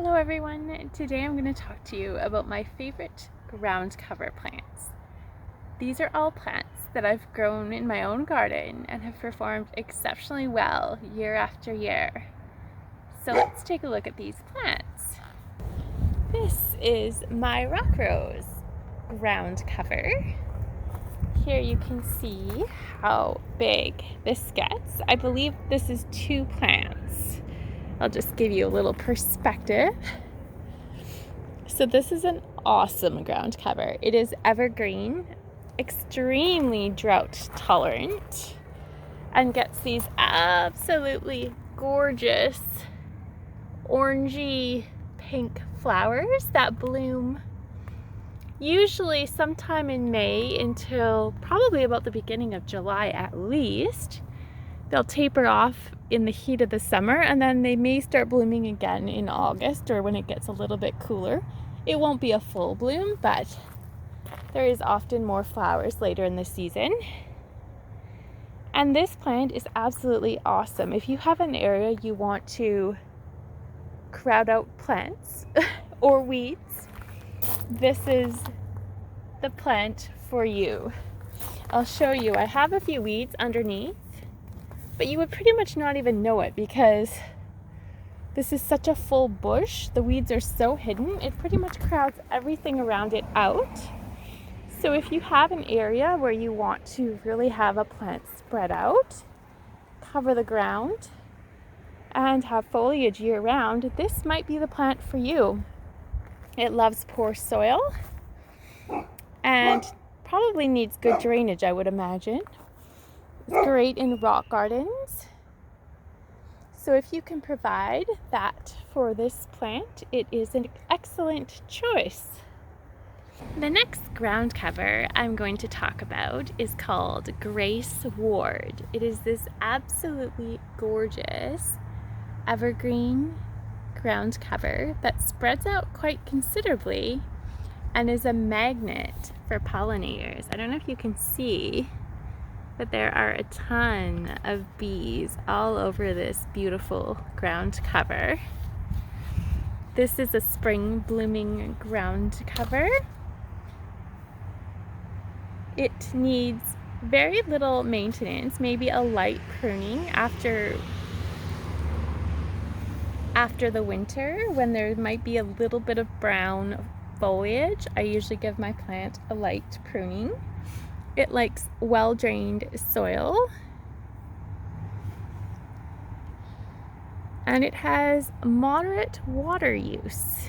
Hello everyone, today I'm going to talk to you about my favorite ground cover plants. These are all plants that I've grown in my own garden and have performed exceptionally well year after year. So let's take a look at these plants. This is my rock rose ground cover. Here you can see how big this gets. I believe this is 2 plants. I'll just give you a little perspective. So this is an awesome ground cover. It is evergreen, extremely drought tolerant, and gets these absolutely gorgeous orangey pink flowers that bloom usually sometime in May until probably about the beginning of July at least. They'll taper off in the heat of the summer, and then they may start blooming again in August or when it gets a little bit cooler. It won't be a full bloom, but there is often more flowers later in the season. And this plant is absolutely awesome. If you have an area you want to crowd out plants or weeds, this is the plant for you. I'll show you. I have a few weeds underneath, but you would pretty much not even know it because this is such a full bush. The weeds are so hidden, it pretty much crowds everything around it out. So if you have an area where you want to really have a plant spread out, cover the ground, and have foliage year round, this might be the plant for you. It loves poor soil and probably needs good drainage, I would imagine. It's great in rock gardens. So if you can provide that for this plant, it is an excellent choice. The next ground cover I'm going to talk about is called Grace Ward. It is this absolutely gorgeous evergreen ground cover that spreads out quite considerably and is a magnet for pollinators. I don't know if you can see, but there are a ton of bees all over this beautiful ground cover. This is a spring blooming ground cover. It needs very little maintenance, maybe a light pruning after the winter when there might be a little bit of brown foliage. I usually give my plant a light pruning. It likes well-drained soil, and it has moderate water use.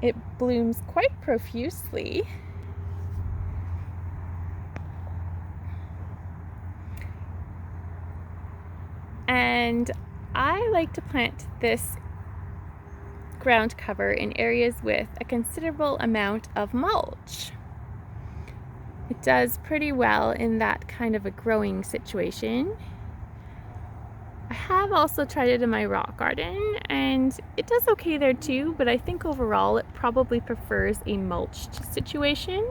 It blooms quite profusely. And I like to plant this ground cover in areas with a considerable amount of mulch. It does pretty well in that kind of a growing situation. I have also tried it in my rock garden and it does okay there too, but I think overall it probably prefers a mulched situation.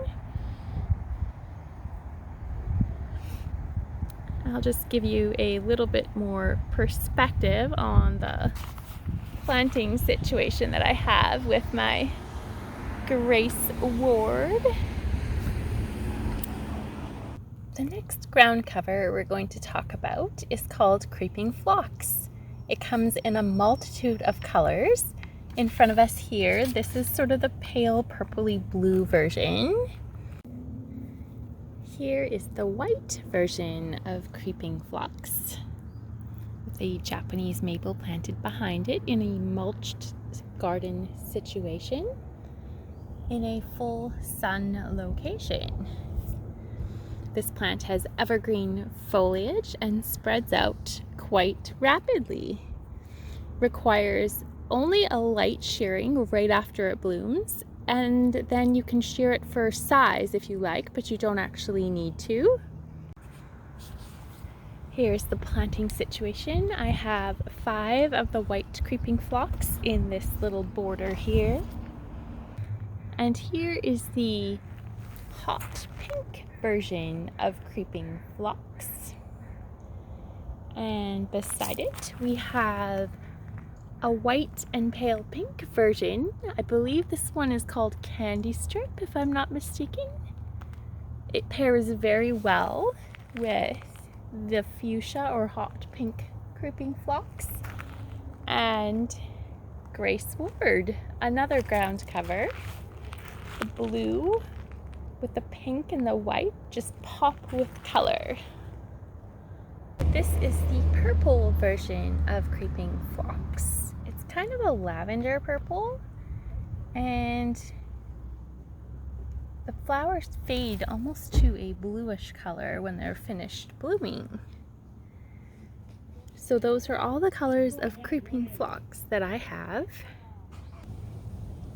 I'll just give you a little bit more perspective on the planting situation that I have with my Grace Ward. The next ground cover we're going to talk about is called Creeping Phlox. It comes in a multitude of colors. In front of us here, this is sort of the pale purpley blue version. Here is the white version of Creeping Phlox, with a Japanese maple planted behind it in a mulched garden situation in a full sun location. This plant has evergreen foliage and spreads out quite rapidly. Requires only a light shearing right after it blooms, and then you can shear it for size if you like, but you don't actually need to. Here's the planting situation. I have 5 of the white creeping phlox in this little border here. And here is the hot pink version of creeping phlox. And beside it, we have a white and pale pink version. I believe this one is called Candy Strip, if I'm not mistaken. It pairs very well with the fuchsia or hot pink creeping phlox. And Grace Ward, another ground cover. The blue with the pink and the white just pop with color. This is the purple version of creeping phlox. It's kind of a lavender purple, and the flowers fade almost to a bluish color when they're finished blooming. So those are all the colors of creeping phlox that I have.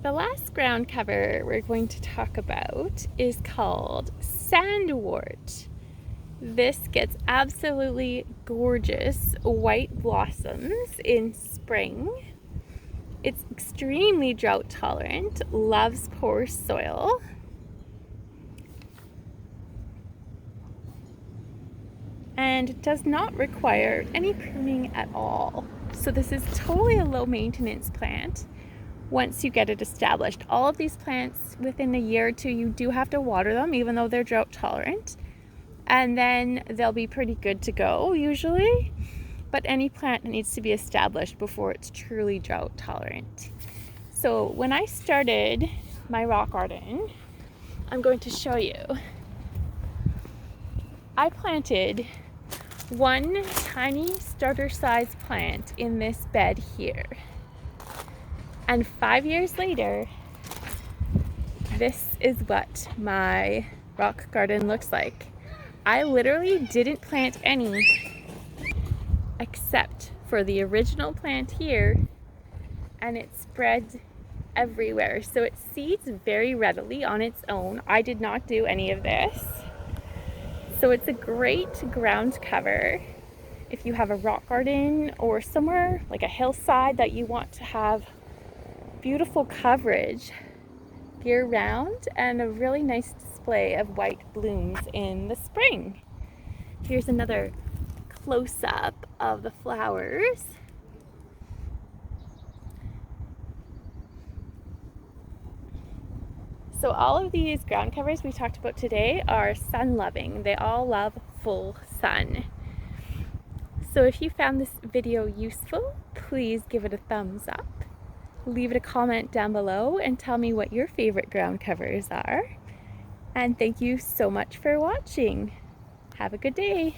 The last ground cover we're going to talk about is called Sandwort. This gets absolutely gorgeous white blossoms in spring. It's extremely drought tolerant, loves poor soil. And does not require any pruning at all. So this is totally a low maintenance plant once you get it established. All of these plants, within a year or two, you do have to water them, even though they're drought tolerant. And then they'll be pretty good to go usually. But any plant needs to be established before it's truly drought tolerant. So when I started my rock garden, I'm going to show you. I planted one tiny starter size plant in this bed here. And 5 years later, this is what my rock garden looks like. I literally didn't plant any except for the original plant here, and it spread everywhere. So it seeds very readily on its own. I did not do any of this. So it's a great ground cover if you have a rock garden or somewhere like a hillside that you want to have beautiful coverage year round and a really nice display of white blooms in the spring. Here's another close-up of the flowers. So all of these ground covers we talked about today are sun-loving. They all love full sun. So if you found this video useful, please give it a thumbs up. Leave it a comment down below and tell me what your favorite ground covers are. And thank you so much for watching. Have a good day.